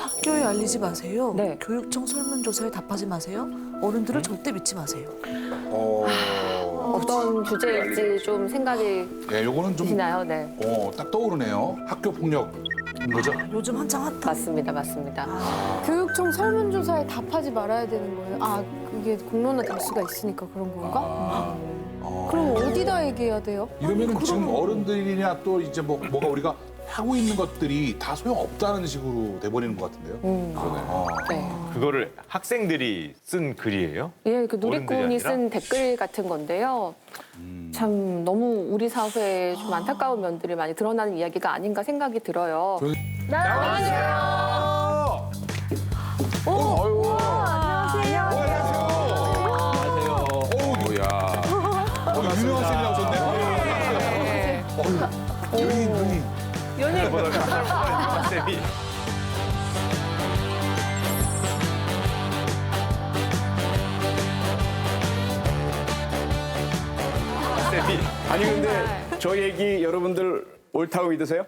학교에 알리지 마세요. 네. 교육청 설문조사에 답하지 마세요. 어른들을 절대 믿지 마세요. 어떤 주제일지 좀 생각이 예, 요거는 좀 드시나요? 네. 딱 떠오르네요. 학교 폭력인 거죠? 요즘 한창 핫한. 맞습니다. 맞습니다. 교육청 설문조사에 답하지 말아야 되는 거예요? 아, 그게 공론화 될 수가 있으니까 그런 건가? 그럼 어디다 얘기해야 돼요? 이러면은 지금 어른들이냐 또 이제 뭐가 우리가 하고 있는 것들이 다 소용없다는 식으로 돼버리는 것 같은데요. 네. 그거를 학생들이 쓴 글이에요? 예, 그 어른들이 누리꾼이 아니라? 쓴 댓글 같은 건데요. 참 너무 우리 사회에 좀 안타까운 면들이 많이 드러나는 이야기가 아닌가 생각이 들어요. 유명한 쌤이 나오셨네. 연예인 쌤이 쌤이 아니 근데 저 얘기 여러분들 옳다고 믿으세요?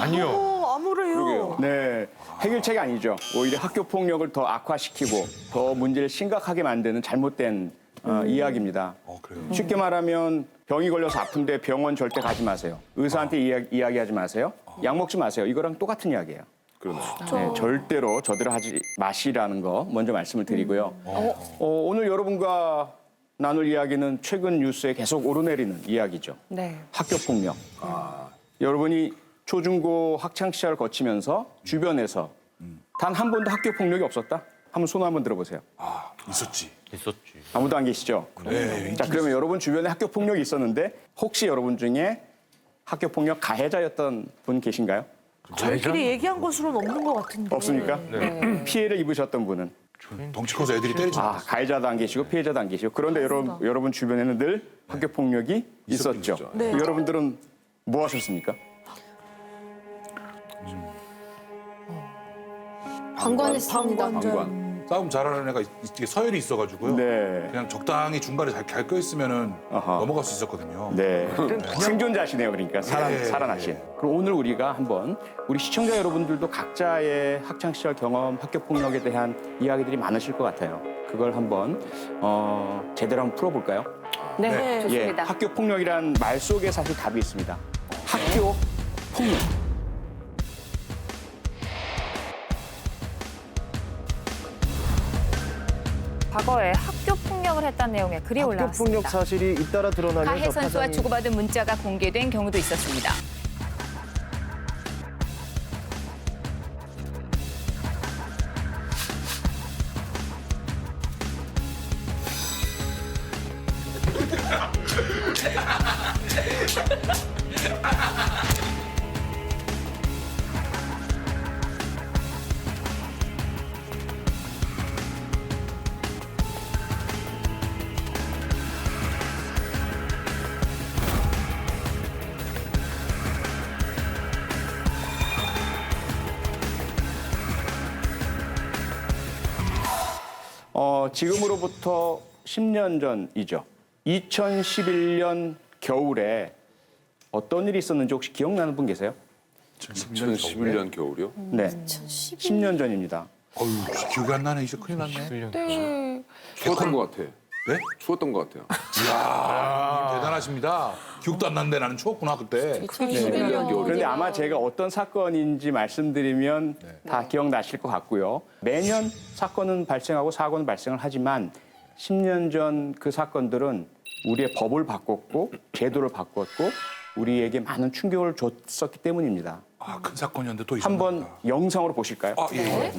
아니요. 아무래요. 네. 해결책이 아니죠. 오히려 학교 폭력을 더 악화시키고 더 문제를 심각하게 만드는 잘못된 이야기입니다. 그래요? 쉽게 말하면 병이 걸려서 아픈데 병원 절대 가지 마세요. 의사한테 이야기하지 마세요. 약 먹지 마세요. 이거랑 똑같은 이야기예요. 그러네. 네, 절대로 저대로 하지 마시라는 거 먼저 말씀을 드리고요. 오늘 여러분과 나눌 이야기는 최근 뉴스에 계속 오르내리는 이야기죠. 네. 학교 폭력. 여러분이 초중고 학창 시절을 거치면서 주변에서 단 한 번도 학교 폭력이 없었다? 한번 손 한번 들어보세요. 있었지. 있었지. 아무도 안 계시죠? 네. 자, 그러면 여러분 주변에 학교 폭력이 있었는데 혹시 여러분 중에 학교 폭력 가해자였던 분 계신가요? 저희끼리 얘기한 것으로는 없는 것 같은데. 없습니까? 피해를 입으셨던 분은? 덩치 커서 애들이 때리지. 가해자도 안 계시고 피해자도 안 계시고 그런데 여러분 주변에는 늘 학교 폭력이 있었죠. 있었죠. 네. 여러분들은 뭐 하셨습니까? 방관했습니다. 싸움 잘하는 애가 이게 서열이 있어가지고요. 네. 그냥 적당히 중간에 잘 껴있으면은 아하. 넘어갈 수 있었거든요. 네. 생존자시네요, 그러니까 살아나신. 그럼 오늘 우리가 한번 우리 시청자 여러분들도 각자의 학창 시절 경험, 학교 폭력에 대한 이야기들이 많으실 것 같아요. 그걸 한번 제대로 한번 풀어볼까요? 네, 예, 좋습니다. 학교 폭력이란 말 속에 사실 답이 있습니다. 학교 폭력. 과거에 학교 폭력을 했다는 내용의 글이 학교 올라왔습니다. 폭력 사실이 잇따라 드러나면서 가해 선수와 파장이- 주고받은 문자가 공개된 경우도 있었습니다. 지금으로부터 10년 전이죠. 2011년 겨울에 어떤 일이 있었는지 혹시 기억나는 분 계세요? 2011년 겨울이요? 네. 10년 전입니다. 어휴, 기억이 안 나네. 이제 큰일 났네. 네. 추웠던 것 같아. 네? 추웠던 것 같아요. 이야, 대단하십니다. 기억도 안 나는데 나는 추웠구나, 그때. 2011년 겨울. 그런데 아마 제가 어떤 사건인지 말씀드리면 다 기억나실 것 같고요. 매년 사건은 발생하고 사고는 발생을 하지만 10년 전 그 사건들은 우리의 법을 바꿨고 제도를 바꿨고 우리에게 많은 충격을 줬었기 때문입니다. 큰 사건이었는데 또 있었나 한번 보다. 영상으로 보실까요? 예.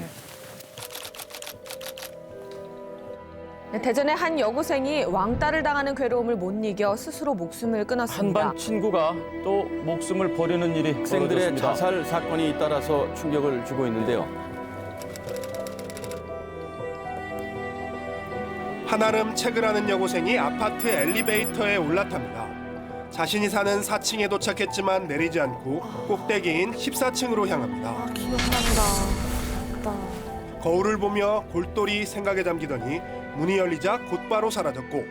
네, 대전의 한 여고생이 왕따를 당하는 괴로움을 못 이겨 스스로 목숨을 끊었습니다. 한반 친구가 또 목숨을 버리는 일이 학생들의 자살 사건이 잇따라서 충격을 주고 있는데요. 한아름 채그라는 여고생이 아파트 엘리베이터에 올라탑니다. 자신이 사는 4층에 도착했지만 내리지 않고 꼭대기인 14층으로 향합니다. 기억난다. 거울을 보며 골똘히 생각에 잠기더니 문이 열리자 곧바로 사라졌고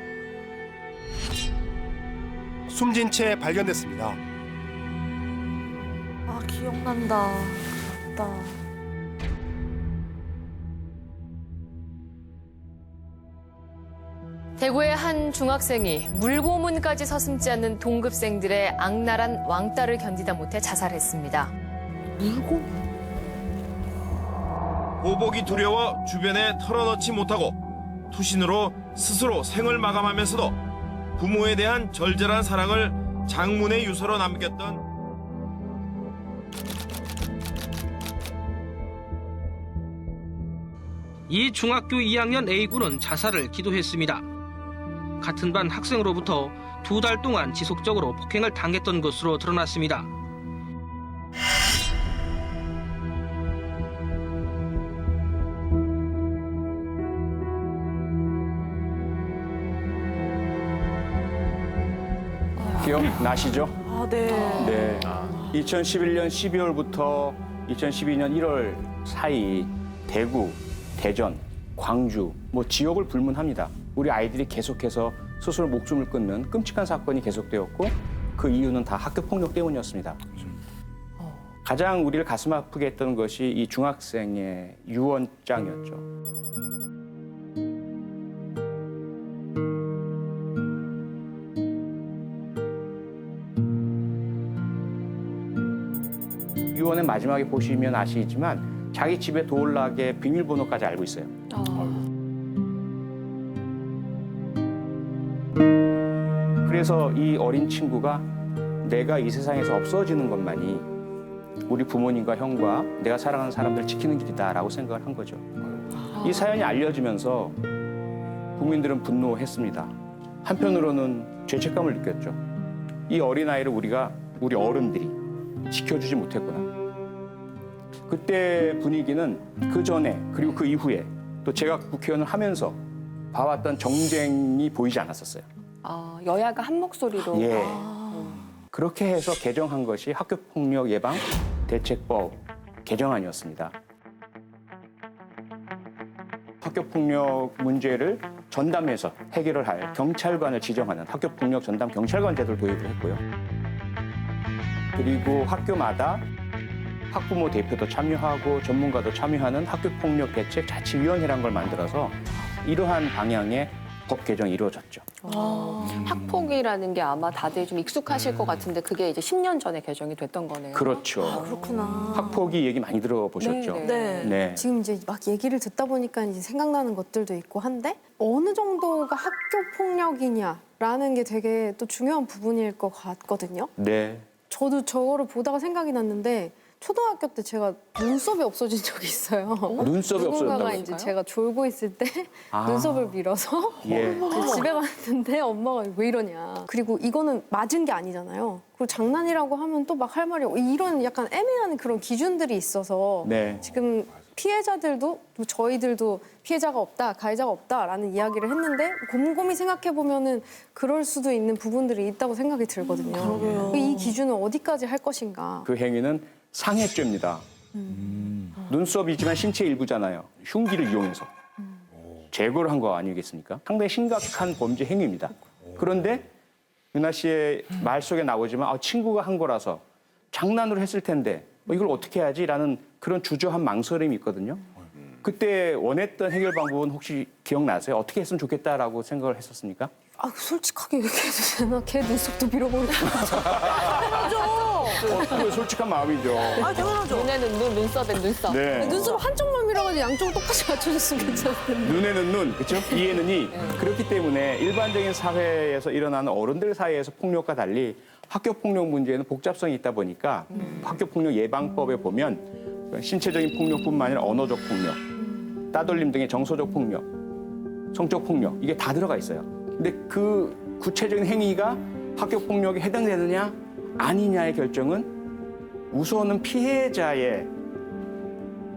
숨진 채 발견됐습니다. 기억난다. 무섭다. 대구의 한 중학생이 물고문까지 서슴지 않는 동급생들의 악랄한 왕따를 견디다 못해 자살했습니다. 보복이 두려워 주변에 털어놓지 못하고 투신으로 스스로 생을 마감하면서도 부모에 대한 절절한 사랑을 장문의 유서로 남겼던 이 중학교 2학년 A군은 자살을 기도했습니다. 같은 반 학생으로부터 2달 동안 지속적으로 폭행을 당했던 것으로 드러났습니다. 기억나시죠? 아, 네. 네. 2011년 12월부터 2012년 1월 사이 대구, 대전, 광주 뭐 지역을 불문합니다. 우리 아이들이 계속해서 스스로 목숨을 끊는 끔찍한 사건이 계속되었고 그 이유는 다 학교 폭력 때문이었습니다. 가장 우리를 가슴 아프게 했던 것이 이 중학생의 유언장이었죠. 유언의 마지막에 보시면 아시지만 자기 집에 도어락의 비밀번호까지 알고 있어요. 그래서 이 어린 친구가 내가 이 세상에서 없어지는 것만이 우리 부모님과 형과 내가 사랑하는 사람들을 지키는 길이다라고 생각을 한 거죠. 이 사연이 알려지면서 국민들은 분노했습니다. 한편으로는 죄책감을 느꼈죠. 이 어린아이를 우리 어른들이 지켜주지 못했구나. 그때 분위기는 그 전에 그리고 그 이후에 또 제가 국회의원을 하면서 봐왔던 정쟁이 보이지 않았었어요. 여야가 한 목소리로. 예. 그렇게 해서 개정한 것이 학교폭력 예방 대책법 개정안이었습니다. 학교폭력 문제를 전담해서 해결을 할 경찰관을 지정하는 학교폭력 전담 경찰관 제도를 도입을 했고요. 그리고 학교마다 학부모 대표도 참여하고 전문가도 참여하는 학교폭력 대책 자치위원회라는 걸 만들어서 이러한 방향의 법 개정이 이루어졌죠. 학폭이라는 게 아마 다들 좀 익숙하실 것 같은데 그게 이제 10년 전에 개정이 됐던 거네요. 그렇죠. 그렇구나. 학폭이 얘기 많이 들어보셨죠? 네. 네. 지금 이제 막 얘기를 듣다 보니까 이제 생각나는 것들도 있고 한데 어느 정도가 학교 폭력이냐라는 게 되게 또 중요한 부분일 것 같거든요. 네. 저도 저거를 보다가 생각이 났는데 초등학교 때 제가 눈썹이 없어진 적이 있어요. 눈썹이 누군가가 없어졌다고요? 이제 제가 졸고 있을 때 눈썹을 밀어서 예. 집에 갔는데 엄마가 왜 이러냐. 그리고 이거는 맞은 게 아니잖아요. 그리고 장난이라고 하면 또 막 할 말이 이런 약간 애매한 그런 기준들이 있어서 네. 지금 피해자들도 또 저희들도 피해자가 없다, 가해자가 없다라는 이야기를 했는데 곰곰이 생각해 보면은 그럴 수도 있는 부분들이 있다고 생각이 들거든요. 이 기준은 어디까지 할 것인가? 그 행위는 상해죄입니다. 눈썹이지만 신체 일부잖아요. 흉기를 이용해서 제거를 한 거 아니겠습니까? 상당히 심각한 범죄 행위입니다. 그런데 윤아 씨의 말 속에 나오지만 친구가 한 거라서 장난으로 했을 텐데 이걸 어떻게 해야지라는 그런 주저한 망설임이 있거든요. 그때 원했던 해결 방법은 혹시 기억나세요? 어떻게 했으면 좋겠다라고 생각을 했었습니까? 솔직하게 얘기해도 되나? 걔 눈썹도 밀어버리고. 그게 솔직한 마음이죠. 당연하죠. 눈에는 눈, 눈썹엔 눈썹. 네. 눈썹 한쪽만 밀어가지고 양쪽을 똑같이 맞춰줬으면 괜찮을 텐데. 눈에는 눈, 그렇죠? 이에는 이. 그렇기 때문에 일반적인 사회에서 일어나는 어른들 사이에서 폭력과 달리 학교 폭력 문제에는 복잡성이 있다 보니까 학교 폭력 예방법에 보면 신체적인 폭력뿐만 아니라 언어적 폭력, 따돌림 등의 정서적 폭력, 성적 폭력 이게 다 들어가 있어요. 근데 그 구체적인 행위가 학교 폭력에 해당되느냐 아니냐의 결정은 우선은 피해자의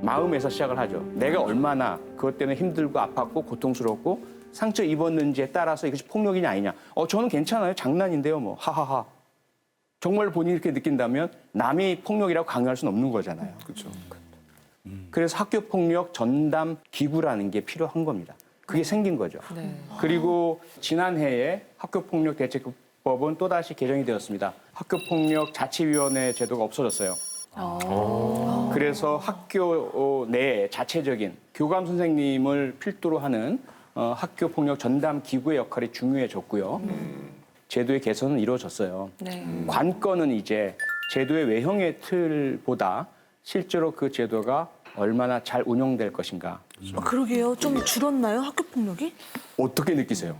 마음에서 시작을 하죠. 내가 얼마나 그것 때문에 힘들고 아팠고 고통스럽고 상처 입었는지에 따라서 이것이 폭력이냐 아니냐. 저는 괜찮아요. 장난인데요. 뭐 하하하. 정말 본인이 이렇게 느낀다면 남이 폭력이라고 강요할 수는 없는 거잖아요. 그렇죠. 그래서 학교 폭력 전담 기구라는 게 필요한 겁니다. 그게 생긴 거죠. 네. 그리고 지난해에 학교 폭력 대책법은 또다시 개정이 되었습니다. 학교 폭력 자치위원회 제도가 없어졌어요. 그래서 그래서 학교 내에 자체적인 교감 선생님을 필두로 하는 학교 폭력 전담 기구의 역할이 중요해졌고요. 제도의 개선은 이루어졌어요. 네. 관건은 이제 제도의 외형의 틀보다 실제로 그 제도가 얼마나 잘 운영될 것인가. 그러게요. 좀 줄었나요, 학교 폭력이? 어떻게 느끼세요?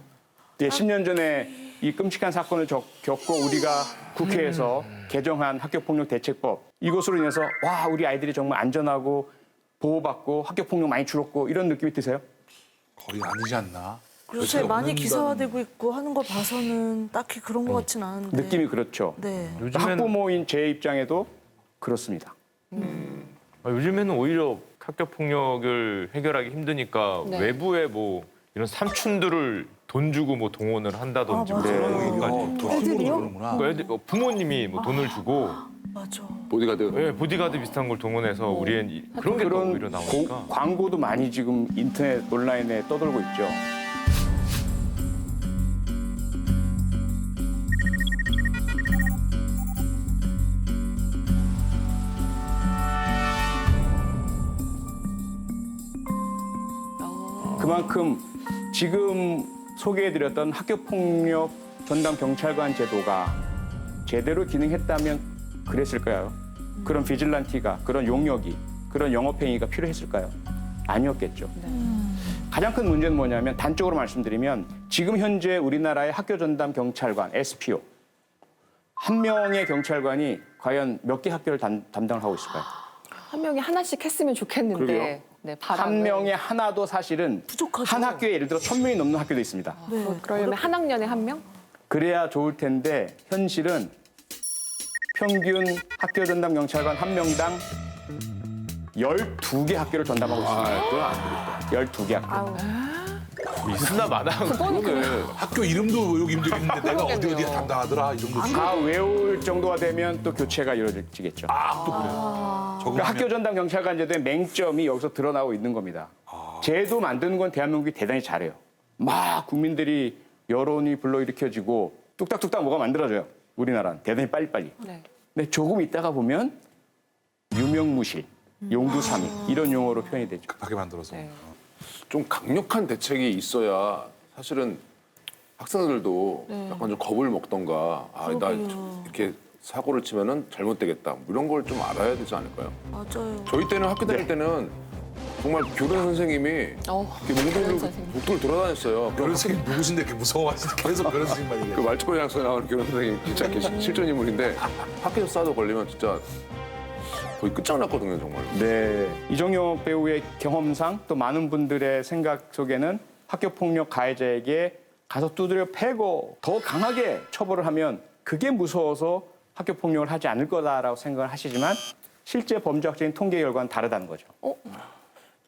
10년 전에 이 끔찍한 사건을 겪고 우리가 국회에서 개정한 학교폭력 대책법, 이것으로 인해서 와, 우리 아이들이 정말 안전하고 보호받고 학교폭력 많이 줄었고 이런 느낌이 드세요? 거의 아니지 않나? 요새 많이 기사화되고 있고 하는 거 봐서는 딱히 그런 것 같진 않은데. 느낌이 그렇죠. 네. 학부모인 제 입장에도 그렇습니다. 요즘에는 오히려 학교 폭력을 해결하기 힘드니까 네. 외부에 뭐 이런 삼촌들을 돈 주고 뭐 동원을 한다든지 뭐 그런 것까지. 애들이요? 부모님이 뭐 돈을 주고 맞아. 보디가드. 네, 보디가드 비슷한 걸 동원해서 우리는 그런 게 또 오히려 나오니까. 광고도 많이 지금 인터넷 온라인에 떠돌고 있죠. 그만큼 지금 소개해드렸던 학교폭력 전담 경찰관 제도가 제대로 기능했다면 그랬을까요? 그런 비질란티가, 그런 용역이, 그런 영업행위가 필요했을까요? 아니었겠죠. 가장 큰 문제는 뭐냐면 단적으로 말씀드리면 지금 현재 우리나라의 학교 전담 경찰관, SPO, 한 명의 경찰관이 과연 몇 개 학교를 담당을 하고 있을까요? 한 명이 하나씩 했으면 좋겠는데. 그러게요. 네, 한 명에 하나도 사실은 부족하죠. 한 학교에 예를 들어 1000명이 넘는 학교도 있습니다. 네. 그러려면 한 학년에 한 명? 그래야 좋을 텐데 현실은 평균 학교 전담 경찰관 한 명당 12개 학교를 전담하고 있습니다. 그건 안 되겠다. 12개 학교. 있으나 마나. 학교 이름도 외우기 힘들겠는데 내가 어디 담당하더라 이 정도. 다 외울 정도가 되면 또 교체가 이루어지겠죠. 또 그래요. 그러니까 학교 전담 경찰관 제도의 맹점이 여기서 드러나고 있는 겁니다. 제도 만드는 건 대한민국이 대단히 잘해요. 막 국민들이 여론이 불러일으켜지고 뚝딱뚝딱 뭐가 만들어져요. 우리나라는 대단히 빨리빨리. 네. 근데 조금 있다가 보면 유명무실, 용두사미 이런 용어로 표현이 되죠. 급하게 만들어서. 네. 좀 강력한 대책이 있어야 사실은 학생들도 약간 좀 겁을 먹던가 나 이렇게 사고를 치면은 잘못되겠다 이런 걸 좀 알아야 되지 않을까요? 맞아요. 저희 때는 학교 다닐 때는 정말 교련 선생님이 이렇게 목도를 돌아다녔어요. 교련 선생님 누구신데 이렇게 무서워하시는 계속 교련 선생님만 그 얘기해요. 말투고리 약속에 나오는 교련 선생님 진짜 이렇게 실존 인물인데 학교에서 싸도 걸리면 진짜 거의 끝장났거든요 정말. 네, 이정효 배우의 경험상 또 많은 분들의 생각 속에는 학교폭력 가해자에게 가서 두드려 패고 더 강하게 처벌을 하면 그게 무서워서 학교폭력을 하지 않을 거다라고 생각을 하시지만 실제 범죄학적인 통계 결과는 다르다는 거죠.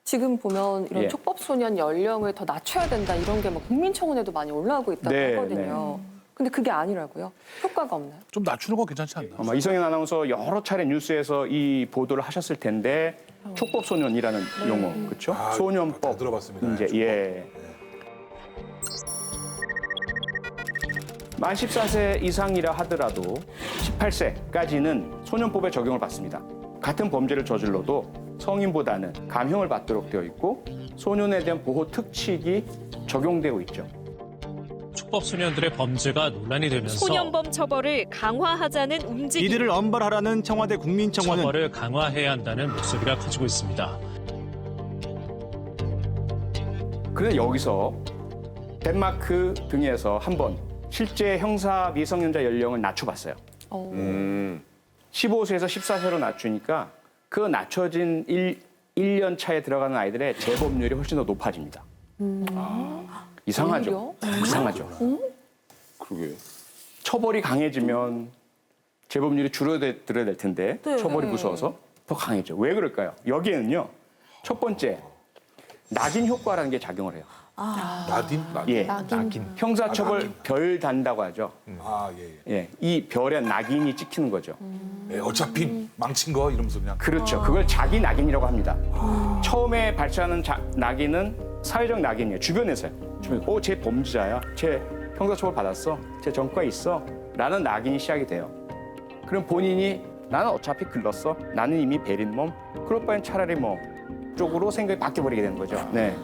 지금 보면 이런 예. 촉법소년 연령을 더 낮춰야 된다 이런 게 막 국민청원에도 많이 올라오고 있다고 네, 하거든요. 근데 그게 아니라고요? 효과가 없나요? 좀 낮추는 건 괜찮지 않나? 아마 이성현 아나운서 여러 차례 뉴스에서 이 보도를 하셨을 텐데 촉법소년이라는 용어, 그렇죠? 다 소년법. 들어봤습니다. 이제 예. 만 14세 이상이라 하더라도 18세까지는 소년법에 적용을 받습니다. 같은 범죄를 저질러도 성인보다는 감형을 받도록 되어 있고 소년에 대한 보호 특칙이 적용되고 있죠. 촉법소년들의 범죄가 논란이 되면서 소년범 처벌을 강화하자는 움직임. 이들을 엄벌하라는 청와대 국민청원은 처벌을 강화해야 한다는 목소리가 커지고 있습니다. 그런데 여기서 덴마크 등에서 한번 실제 형사 미성년자 연령을 낮춰봤어요. 15세에서 14세로 낮추니까 그 낮춰진 1년 차에 들어가는 아이들의 재범률이 훨씬 더 높아집니다. 이상하죠? 이상하죠? 그러게. 처벌이 강해지면 재범률이 줄어들어야 될 텐데 처벌이 무서워서 더 강해져. 왜 그럴까요? 여기에는요. 첫 번째, 낙인 효과라는 게 작용을 해요. 나딘? 예, 낙인. 형사처벌 별 단다고 하죠. 예. 예, 이 별에 낙인이 찍히는 거죠. 예, 어차피 망친 거 이러면서 그냥. 그렇죠. 그걸 자기 낙인이라고 합니다. 처음에 발생하는 낙인은 사회적 낙인이에요. 주변에서요. 쟤 범죄자야. 쟤 형사처벌 받았어. 쟤 전과 있어. 라는 낙인이 시작이 돼요. 그럼 본인이 나는 어차피 글렀어. 나는 이미 베린 몸. 그럴 바엔 차라리 뭐 쪽으로 생각이 바뀌어버리게 되는 거죠. 네.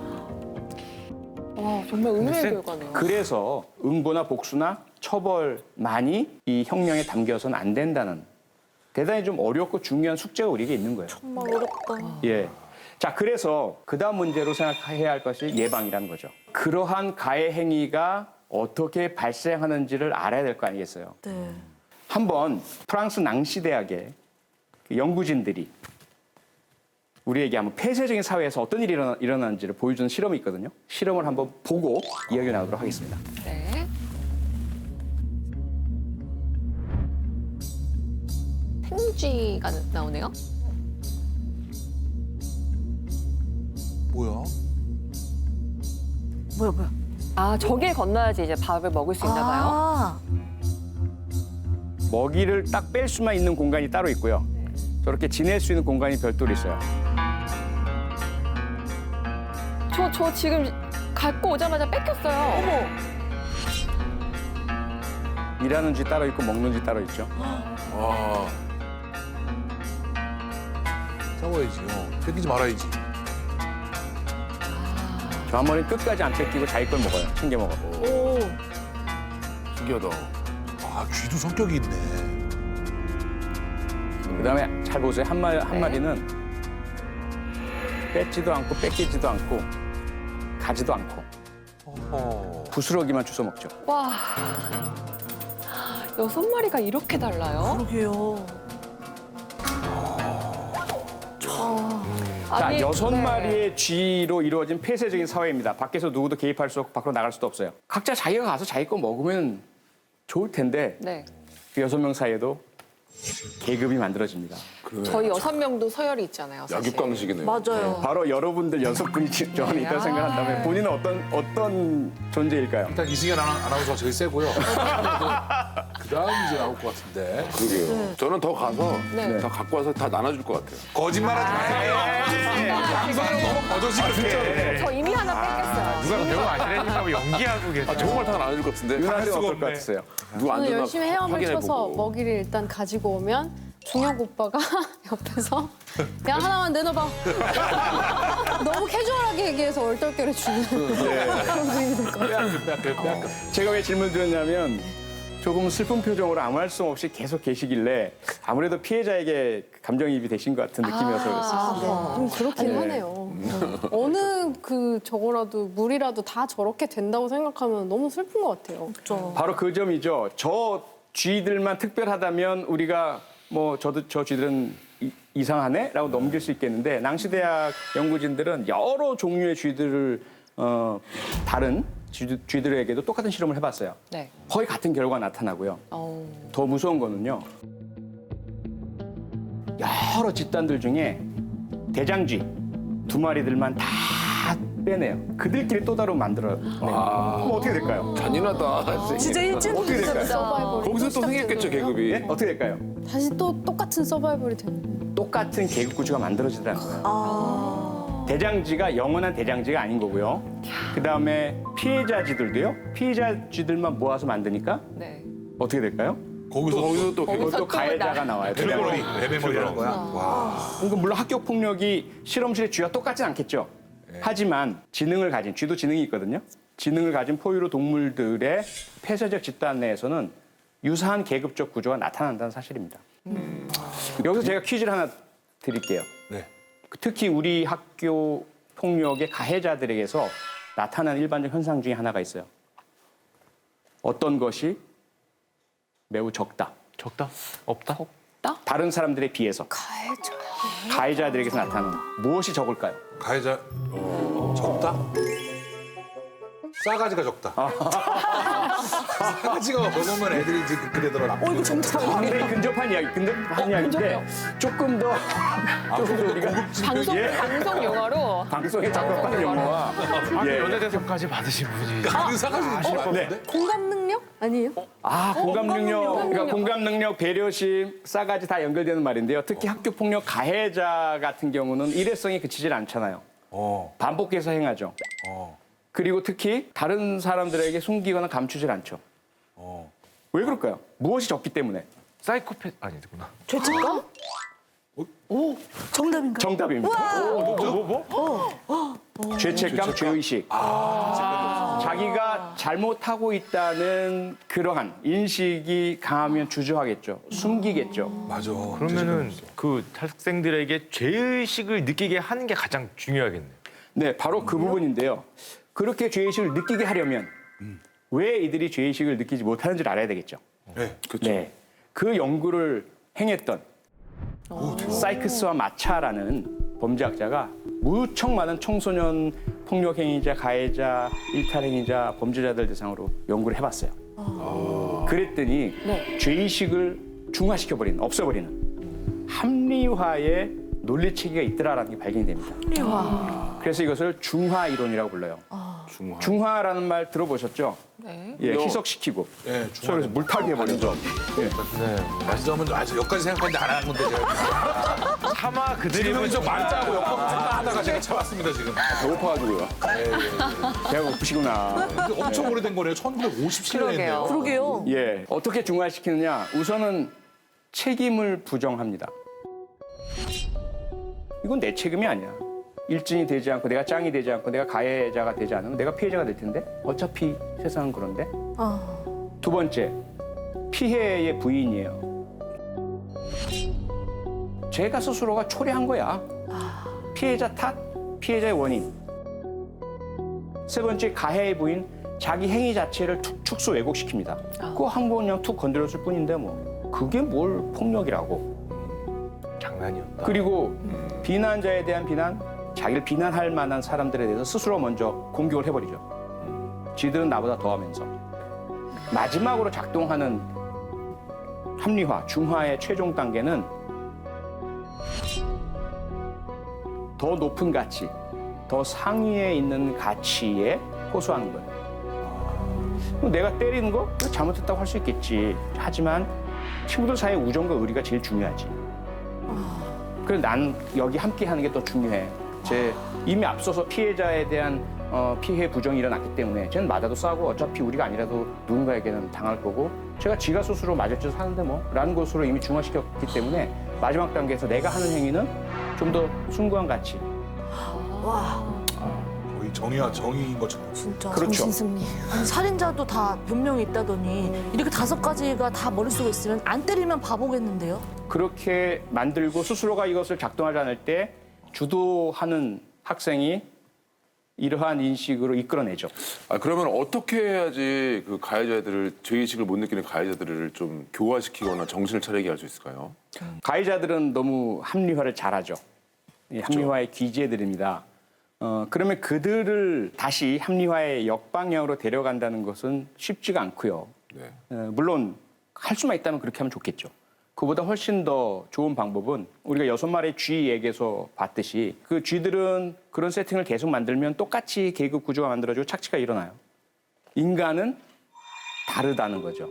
와, 정말 의외의 결과네요. 그래서 응보나 복수나 처벌만이 이 형량에 담겨서는 안 된다는 대단히 좀 어렵고 중요한 숙제가 우리에게 있는 거예요. 정말 어렵다. 예. 자, 그래서 그다음 문제로 생각해야 할 것이 예방이라는 거죠. 그러한 가해 행위가 어떻게 발생하는지를 알아야 될 거 아니겠어요? 네. 한번 프랑스 낭시 대학의 연구진들이 우리에게 한번 폐쇄적인 사회에서 어떤 일이 일어나는지를 보여주는 실험이 있거든요. 실험을 한번 보고 이야기를 나누도록 하겠습니다. 네. 생쥐가 나오네요. 뭐야? 뭐야? 아, 저길 건너야지 이제 밥을 먹을 수 있나 봐요. 아, 먹이를 딱 뺄 수만 있는 공간이 따로 있고요. 저렇게 지낼 수 있는 공간이 별도로 있어요. 저 지금 갖고 오자마자 뺏겼어요. 어머. 일하는 쥐 따로 있고 먹는 쥐 따로 있죠. 와. 싸워야지. 뺏기지 말아야지. 저 한 마리 끝까지 안 뺏기고 자기 걸 먹어요. 챙겨 먹어. 오. 신기하다. 아, 쥐도 성격이 있네. 그다음에 잘 보세요. 한 마리는 뺏지도 않고 뺏기지도 않고 가지도 않고 부스러기만 주워 먹죠. 와. 6마리가 이렇게 달라요? 그러게요. 자, 아니, 6마리의 쥐로 이루어진 폐쇄적인 사회입니다. 밖에서 누구도 개입할 수 없고 밖으로 나갈 수도 없어요. 각자 자기가 가서 자기 거 먹으면 좋을 텐데 네. 그 6명 사이에도 계급이 만들어집니다. 저희 6명도 서열이 있잖아요. 사실. 약육강식이네요. 맞아요. 바로 여러분들 6분이 저 안에 있다고 생각한다면 본인은 어떤 존재일까요? 일단 이승현 아나운서가 제일 세고요. 그 다음 이제 나올 것 같은데. 그러게요. 저는 더 가서 네. 다 갖고 와서 다 나눠줄 것 같아요. 거짓말하지 마세요. 항상 너무 버젓이게. 저 이미 하나 뺏겼어요. 누가 배우 아시라니까 뭐 연기하고 계세요. 아, 정말 다 나눠줄 것 같은데. 유나는 어떨 것 같으세요? 누가 안 저는 줬나 열심히 헤엄을 확인해보고. 쳐서 먹이를 일단 가지고 오면 중혁 오빠가 옆에서 야 하나만 내놔봐. 너무 캐주얼하게 얘기해서 얼떨결에 주는 그런 그림이 될 것 같아요. 제가 왜 질문을 드렸냐면 조금 슬픈 표정으로 아무 말씀 없이 계속 계시길래 아무래도 피해자에게 감정이입이 되신 것 같은 느낌이어서 그랬어요. 좀 그렇긴 하네요. 어느 그 저거라도 물이라도 다 저렇게 된다고 생각하면 너무 슬픈 것 같아요. 바로 그 점이죠. 저 쥐들만 특별하다면 우리가 뭐 저 쥐들은 이상하네? 라고 넘길 수 있겠는데 낭시대학 연구진들은 여러 종류의 쥐들을 다른 쥐들에게도 똑같은 실험을 해봤어요. 네. 거의 같은 결과가 나타나고요. 더 무서운 거는요. 여러 집단들 중에 대장쥐 2마리들만 다 빼내요. 그들끼리 또 다른 만들어내요. 그럼 어떻게 될까요? 잔인하다. 진짜 일진 어떻게 될까요? 서바이벌. 거기서 또 생겼겠죠, 계급이. 네? 어떻게 될까요? 다시 또 똑같은 서바이벌이 되는 거예요. 똑같은 계급 구조가 만들어지더라는 거예요. 대장쥐가 영원한 대장쥐가 아닌 거고요. 그다음에 피해자쥐들도요. 피해자쥐들만 모아서 만드니까 네. 어떻게 될까요? 거기서 또 그것도 또 가해자가 나와요. 레벨머리, 레벨머리라는 거야. 와. 그러니까 물론 학교 폭력이 실험실의 쥐와 똑같진 않겠죠. 하지만 지능을 가진 쥐도 지능이 있거든요. 지능을 가진 포유류 동물들의 폐쇄적 집단 내에서는 유사한 계급적 구조가 나타난다는 사실입니다. 여기서 제가 퀴즈를 하나 드릴게요. 네. 특히 우리 학교 폭력의 가해자들에게서 나타나는 일반적 현상 중에 하나가 있어요. 어떤 것이 매우 적다. 적다? 없다? 다른 사람들에 비해서. 가해자들에게서 나타나는 무엇이 적을까요? 가해자 적다? 싸가지가 적다. 싸가지가 먹으면 애들이 이제 그러더라고. 이거 정말 굉장히 근접한 이야기인데 조금 더 우리가 방송 용어로 방송에 적합한 용어와 연예대상까지 받으신 분이. 그 싸가지 네. 공감 능력? 아니에요? 공감 능력, 그러니까 공감 능력, 배려심, 싸가지 다 연결되는 말인데요. 특히 학교 폭력 가해자 같은 경우는 일회성이 그치질 않잖아요. 반복해서 행하죠. 그리고 특히 다른 사람들에게 숨기거나 감추질 않죠. 왜 그럴까요? 무엇이 적기 때문에? 사이코패스 아니구나. 죄책감? 오, 정답인가요? 정답입니다. 죄책감, 죄의식. 자기가 잘못하고 있다는 그러한 인식이 강하면 주저하겠죠. 숨기겠죠. 맞아. 그러면은 그 학생들에게 죄의식을 느끼게 하는 게 가장 중요하겠네요. 네, 바로 그 부분인데요. 그렇게 죄의식을 느끼게 하려면 왜 이들이 죄의식을 느끼지 못하는지를 알아야 되겠죠. 네, 그렇죠. 네, 그 연구를 행했던 사이크스와 마차라는 범죄학자가 무척 많은 청소년 폭력 행위자, 가해자, 일탈 행위자, 범죄자들 대상으로 연구를 해봤어요. 그랬더니 죄의식을 중화시켜버리는, 없애버리는 합리화의 논리체계가 있더라라는 게 발견이 됩니다. 합리화. 그래서 이것을 중화 이론이라고 불러요. 중화라는 말 들어보셨죠? 네. 예, 희석시키고. 네, 그래서 물타기 해버리죠. 맞으면 아직 여기까지 생각했는데 안 하는 건데 제가. 차마 그들이 좀 말자고 옆으로 하다가 제가 참았습니다 지금. 배고파가지고요. 배가 고프시구나. 엄청 오래된 거네요. 1957년인데요. 그러게요. 예, 어떻게 중화시키느냐? 우선은 책임을 부정합니다. 이건 내 책임이 아니야. 일진이 되지 않고 내가 짱이 되지 않고 내가 가해자가 되지 않으면 내가 피해자가 될 텐데 어차피 세상은 그런데. 두 번째, 피해의 부인이에요. 제가 스스로가 초래한 거야. 피해자 탓, 피해자의 원인. 세 번째, 가해의 부인, 자기 행위 자체를 축소 왜곡시킵니다. 그거 한 번 그냥 툭 건드렸을 뿐인데 뭐 그게 뭘 폭력이라고. 장난이었다. 그리고 비난자에 대한 비난, 자기를 비난할 만한 사람들에 대해서 스스로 먼저 공격을 해버리죠. 지들은 나보다 더하면서. 마지막으로 작동하는 합리화, 중화의 최종 단계는 더 높은 가치, 더 상위에 있는 가치에 호소하는 거예요. 내가 때리는 거 잘못했다고 할 수 있겠지. 하지만 친구들 사이의 우정과 의리가 제일 중요하지. 그래서 난 여기 함께 하는 게 더 중요해. 이미 앞서서 피해자에 대한 피해 부정이 일어났기 때문에 쟤는 맞아도 싸고 어차피 우리가 아니라도 누군가에게는 당할 거고 제가 지가 스스로 맞을지도 사는데 뭐 라는 것으로 이미 중화시켰기 때문에 마지막 단계에서 내가 하는 행위는 좀 더 숭고한 가치. 와, 거의 정의와 정의인 것처럼. 진짜. 그렇죠. 정신승리. 아니, 살인자도 다 변명이 있다더니 이렇게 5가지가 다 머릿속에 있으면 안 때리면 바보겠는데요? 그렇게 만들고 스스로가 이것을 작동하지 않을 때 주도하는 학생이 이러한 인식으로 이끌어내죠. 그러면 어떻게 해야지 그 가해자들을 죄의식을 못 느끼는 가해자들을 좀 교화시키거나 정신을 차리게 할 수 있을까요? 가해자들은 너무 합리화를 잘하죠. 이 합리화의 귀재들입니다. 그러면 그들을 다시 합리화의 역방향으로 데려간다는 것은 쉽지가 않고요. 물론 할 수만 있다면 그렇게 하면 좋겠죠. 그보다 훨씬 더 좋은 방법은 우리가 6마리의 쥐에게서 봤듯이 그 쥐들은 그런 세팅을 계속 만들면 똑같이 계급 구조가 만들어지고 착취가 일어나요. 인간은 다르다는 거죠.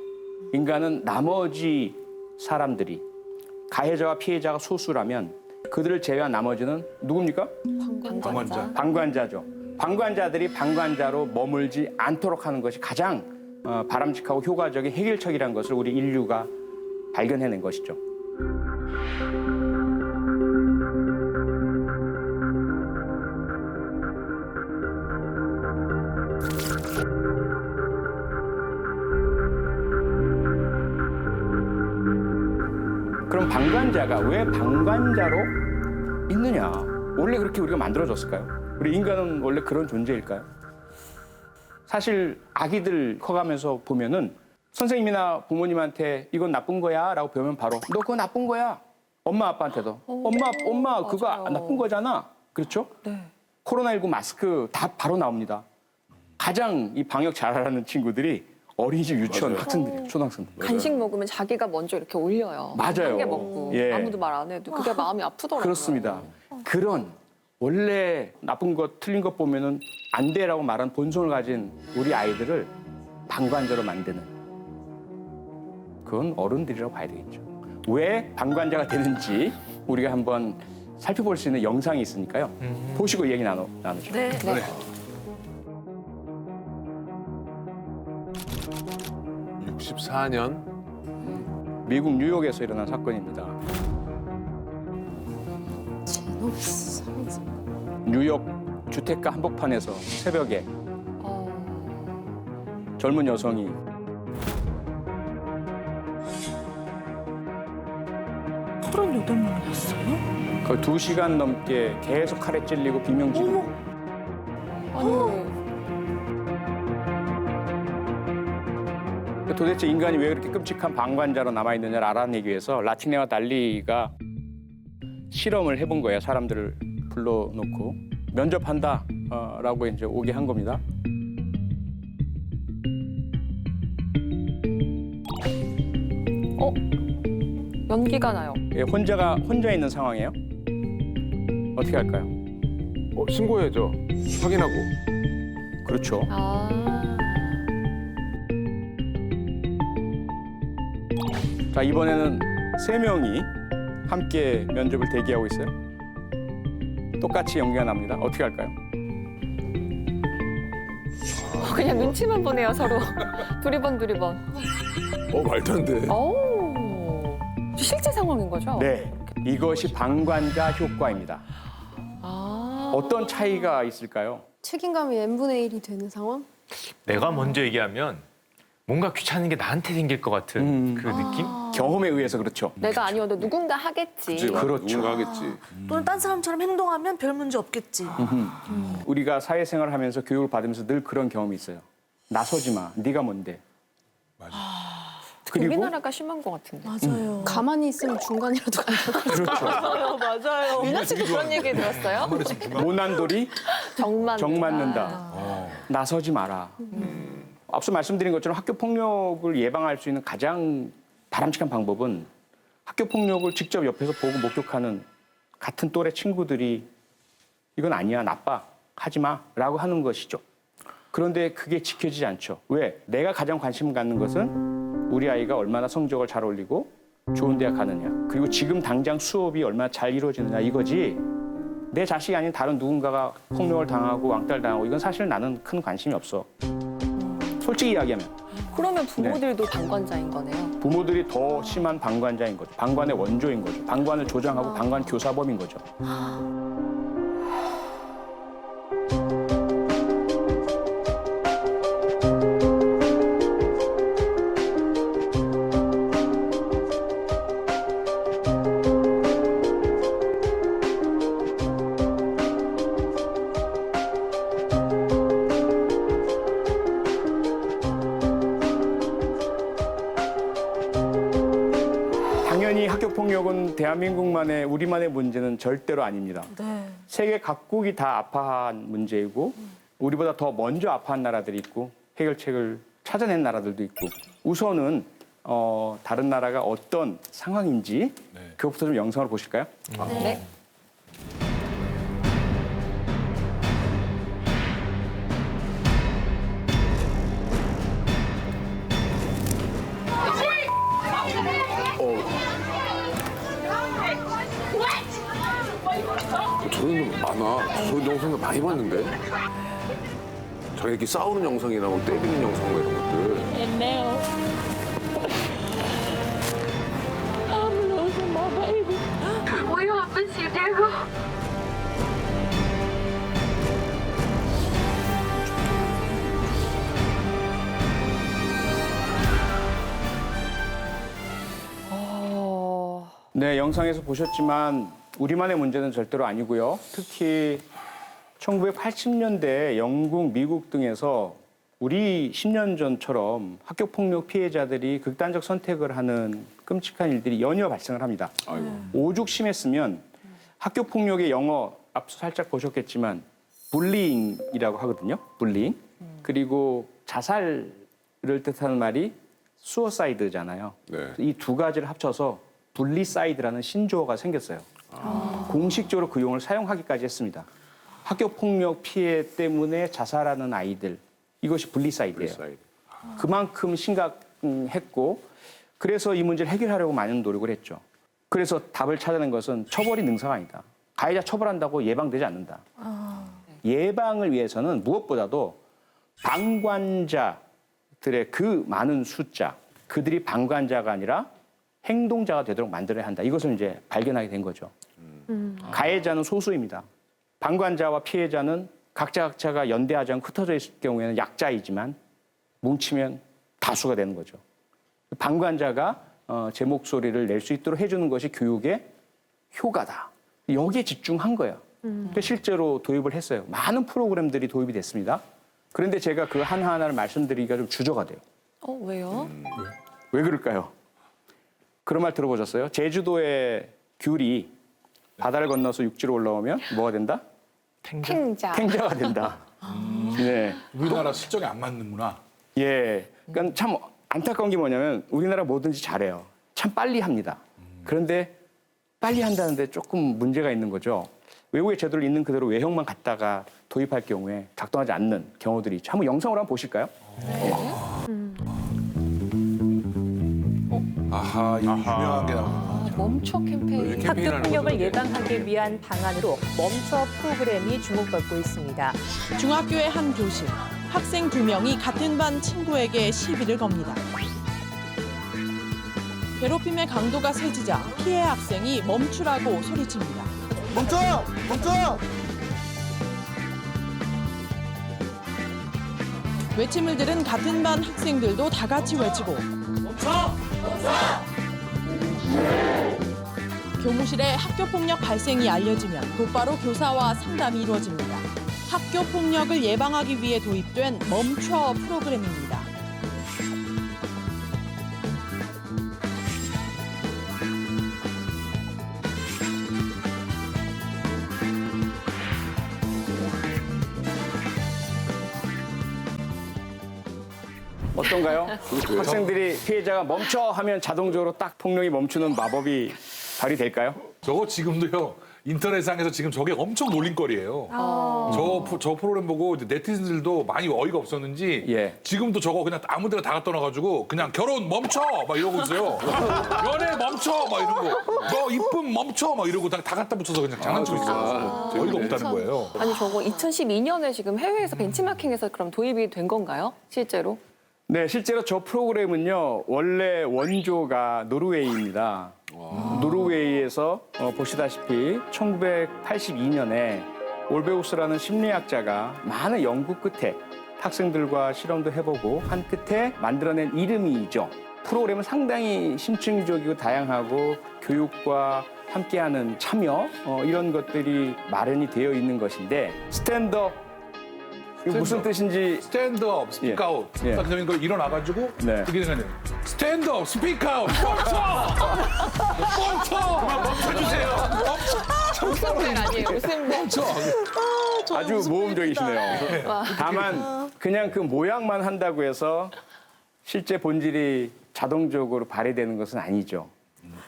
인간은 나머지 사람들이 가해자와 피해자가 소수라면 그들을 제외한 나머지는 누굽니까? 방관자. 방관자죠. 방관자들이 방관자로 머물지 않도록 하는 것이 가장 바람직하고 효과적인 해결책이라는 것을 우리 인류가 발견해낸 것이죠. 그럼 방관자가 왜 방관자로 있느냐? 원래 그렇게 우리가 만들어졌을까요? 우리 인간은 원래 그런 존재일까요? 사실 아기들 커가면서 보면은 선생님이나 부모님한테 이건 나쁜 거야 라고 배우면 바로 너 그거 나쁜 거야. 엄마 아빠한테도 엄마 그거 나쁜 거잖아. 그렇죠? 네. 코로나19 마스크 다 바로 나옵니다. 가장 이 방역 잘하는 친구들이 어린이집 유치원 학생들이에요. 초등학생들. 간식 먹으면 자기가 먼저 이렇게 올려요. 맞아요. 한 개 먹고 예. 아무도 말 안 해도 그게 마음이 아프더라고요. 그렇습니다. 그런 원래 나쁜 것 틀린 것 보면은 안 돼라고 말하는 본성을 가진 우리 아이들을 방관자로 만드는 그건 어른들이라고 봐야 되겠죠. 왜 방관자가 되는지 우리가 한번 살펴볼 수 있는 영상이 있으니까요. 보시고 얘기 나누죠. 네. 64년 미국 뉴욕에서 일어난 사건입니다. 제노비스 살인사. 뉴욕 주택가 한복판에서 새벽에 젊은 여성이 38명이었어요? 거의 2시간 넘게 계속 칼에 찔리고 비명 지르고 도대체 인간이 왜 그렇게 끔찍한 방관자로 남아있느냐를 알아내기 위해서 라틴네와 달리가 실험을 해본 거예요. 사람들을 불러놓고 면접한다 라고 이제 오게 한 겁니다. 연기가 나요. 예, 혼자 있는 상황이에요. 어떻게 할까요? 신고해야죠. 확인하고. 그렇죠. 자, 이번에는 3명이 함께 면접을 대기하고 있어요. 똑같이 연기가 납니다. 어떻게 할까요? 그냥 눈치만 보네요, 서로. 두리번. 말도 안 돼. 실제 상황인 거죠? 네. 이것이 방관자 효과입니다. 어떤 차이가 있을까요? 책임감이 n분의 1이 되는 상황? 내가 먼저 얘기하면 뭔가 귀찮은 게 나한테 생길 것 같은 그 느낌? 경험에 의해서 그렇죠. 내가 아니어도 누군가 하겠지. 그렇죠. 누군가 하겠지. 또는 딴 사람처럼 행동하면 별 문제 없겠지. 우리가 사회생활을 하면서 교육을 받으면서 늘 그런 경험이 있어요. 나서지 마. 네가 뭔데. 그리고 우리나라가 심한 것 같은데. 맞아요. 가만히 있으면 중간이라도 간다고. 그렇죠. 맞아요. 민아 씨도 그런 얘기 들었어요? 모난 돌이 정 맞는다. 아. 나서지 마라. 앞서 말씀드린 것처럼 학교 폭력을 예방할 수 있는 가장 바람직한 방법은 학교 폭력을 직접 옆에서 보고 목격하는 같은 또래 친구들이 이건 아니야, 나빠, 하지 마라고 하는 것이죠. 그런데 그게 지켜지지 않죠. 왜? 내가 가장 관심 갖는 것은 우리 아이가 얼마나 성적을 잘 올리고 좋은 대학 가느냐, 그리고 지금 당장 수업이 얼마나 잘 이루어지느냐 이거지, 내 자식이 아닌 다른 누군가가 폭력을 당하고 왕따를 당하고 이건 사실 나는 큰 관심이 없어. 솔직히 이야기하면. 그러면 부모들도 방관자인 거네요. 부모들이 더 심한 방관자인 거죠. 방관의 원조인 거죠. 방관을 조장하고 방관 교사범인 거죠. 당연히 학교폭력은 대한민국만의 우리만의 문제는 절대로 아닙니다. 네. 세계 각국이 다 아파한 문제이고 우리보다 더 먼저 아파한 나라들이 있고 해결책을 찾아낸 나라들도 있고 우선은 다른 나라가 어떤 상황인지 그것부터 좀 영상을 보실까요? 네. 저런 거 많아. 저런 영상을 많이 봤는데. 자기 이렇게 싸우는 영상이나 뭐 때리는 영상 뭐 이런 것들. And now, I'm losing my baby. Will you help us, you Diego? 네, 영상에서 보셨지만 우리만의 문제는 절대로 아니고요. 특히 1980년대 영국, 미국 등에서 우리 10년 전처럼 학교폭력 피해자들이 극단적 선택을 하는 끔찍한 일들이 연이어 발생을 합니다. 오죽 심했으면 학교폭력의 영어 앞서 살짝 보셨겠지만 불리잉이라고 하거든요. 불리잉. 그리고 자살을 뜻하는 말이 수어사이드잖아요. 네. 이 두 가지를 합쳐서 분리사이드라는 신조어가 생겼어요. 공식적으로 그 용어를 사용하기까지 했습니다. 학교폭력 피해 때문에 자살하는 아이들, 이것이 분리사이드예요. 그만큼 심각했고 그래서 이 문제를 해결하려고 많은 노력을 했죠. 그래서 답을 찾아낸 것은 처벌이 능사가 아니다. 가해자 처벌한다고 예방되지 않는다. 예방을 위해서는 무엇보다도 방관자들의 그 많은 숫자, 그들이 방관자가 아니라 행동자가 되도록 만들어야 한다. 이것을 이제 발견하게 된 거죠. 가해자는 소수입니다. 방관자와 피해자는 각자가 연대하지 않고 흩어져 있을 경우에는 약자이지만 뭉치면 다수가 되는 거죠. 방관자가 제 목소리를 낼 수 있도록 해주는 것이 교육의 효과다. 여기에 집중한 거예요. 그러니까 실제로 도입을 했어요. 많은 프로그램들이 도입이 됐습니다. 그런데 제가 그 하나하나를 말씀드리기가 좀 주저가 돼요. 왜요? 왜 그럴까요? 그런 말 들어보셨어요? 제주도의 귤이 바다를 건너서 육지로 올라오면 뭐가 된다? 탱자가 된다. 네. 우리나라 실정에 안 맞는구나. 예. 그러니까 참 안타까운 게 뭐냐면 우리나라 뭐든지 잘해요. 참 빨리 합니다. 그런데 빨리 한다는데 조금 문제가 있는 거죠. 외국의 제도를 있는 그대로 외형만 갖다가 도입할 경우에 작동하지 않는 경우들이 있죠. 한번 영상으로 한번 보실까요? 아하, 이 유명한 게 나오는 멈춰 캠페인. 학교 폭력을 예방하기 위한 방안으로 멈춰 프로그램이 주목받고 있습니다. 중학교의 한 교실. 학생 2명이 같은 반 친구에게 시비를 겁니다. 괴롭힘의 강도가 세지자 피해 학생이 멈추라고 소리칩니다. 멈춰! 멈춰! 외침을 들은 같은 반 학생들도 다 같이 외치고 멈춰! 멈춰! 교무실에 학교폭력 발생이 알려지면 곧바로 교사와 상담이 이루어집니다. 학교폭력을 예방하기 위해 도입된 멈춰 프로그램입니다. 어떤가요? 학생들이 피해자가 멈춰 하면 자동적으로 딱 폭력이 멈추는 마법이 발휘될까요? 저거 지금도요. 인터넷상에서 지금 저게 엄청 놀림거리예요. 저 프로그램 보고 이제 네티즌들도 많이 어이가 없었는지 지금도 저거 그냥 아무데나 다 갖다 놔가지고 그냥 결혼 멈춰 막 이러고 있어요. 연애 멈춰 막 이런 거. 너 이쁨 멈춰 막 이러고 다 갖다 붙여서 그냥 장난치고 있어요. 어이가 없다는 거예요. 아니 저거 2012년에 지금 해외에서 벤치마킹에서 그럼 도입이 된 건가요? 실제로? 네, 실제로 저 프로그램은요, 원래 원조가 노르웨이입니다. 노르웨이에서 보시다시피 1982년에 올베우스라는 심리학자가 많은 연구 끝에 학생들과 실험도 해보고 한 끝에 만들어낸 이름이죠. 프로그램은 상당히 심층적이고 다양하고 교육과 함께하는 참여 이런 것들이 마련이 되어 있는 것인데 스탠드업 무슨 뜻인지 스탠드업, 스피크아웃. 선생님 거 일어나가지고 그게 되는 스탠드업, 스피크아웃, 멈춰! 멈춰! 그만 멈춰주세요. 멈춰! 아주 모험적이시네요. 다만 그냥 그 모양만 한다고 해서 실제 본질이 자동적으로 발휘되는 것은 아니죠.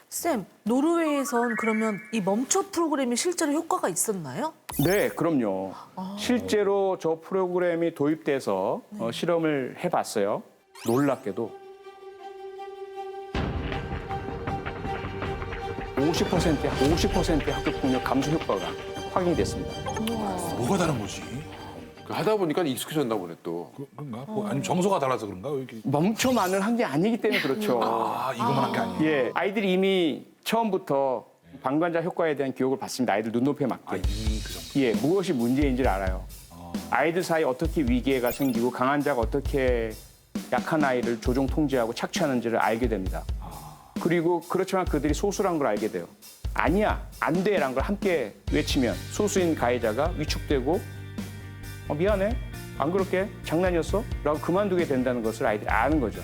쌤, 노르웨이에선 그러면 이 멈춰 프로그램이 실제로 효과가 있었나요? 네, 그럼요. 실제로 저 프로그램이 도입돼서 실험을 해봤어요. 놀랍게도 50%의 학교폭력 감소 효과가 확인이 됐습니다. 뭐가 다른 거지? 하다 보니까 익숙해졌나 보네 또. 그런가? 아니면 정서가 달라서 그런가? 멈춰만을 한 게 아니기 때문에 그렇죠. 이것만 한 게 아니에요. 예, 아이들이 이미 처음부터 방관자 효과에 대한 교육을 받습니다. 아이들 눈높이에 맞게. 예, 무엇이 문제인지를 알아요. 아이들 사이에 어떻게 위기가 생기고 강한 자가 어떻게 약한 아이를 조종 통제하고 착취하는지를 알게 됩니다. 그리고 그렇지만 그들이 소수란 걸 알게 돼요. 아니야, 안 돼라는 걸 함께 외치면 소수인 가해자가 위축되고 미안해, 안 그렇게 장난이었어? 라고 그만두게 된다는 것을 아이들이 아는 거죠.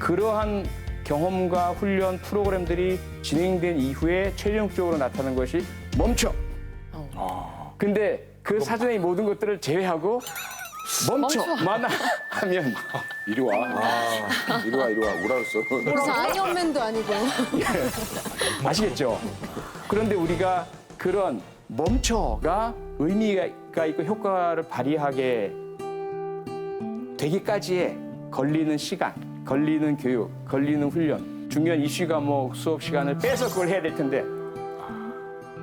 그러한 경험과 훈련 프로그램들이 진행된 이후에 최종적으로 나타나는 것이 멈춰. 근데 그 사전의 모든 것들을 제외하고 멈춰만 하면 이리 와. 이리 와, 오라였어. 무슨 아이언맨도 아니고. 아시겠죠? 그런데 우리가 그런 멈춰가 의미가 있고 효과를 발휘하게 되기까지의 걸리는 시간, 걸리는 교육, 걸리는 훈련, 중요한 이슈 과목 수업 시간을 빼서 그걸 해야 될 텐데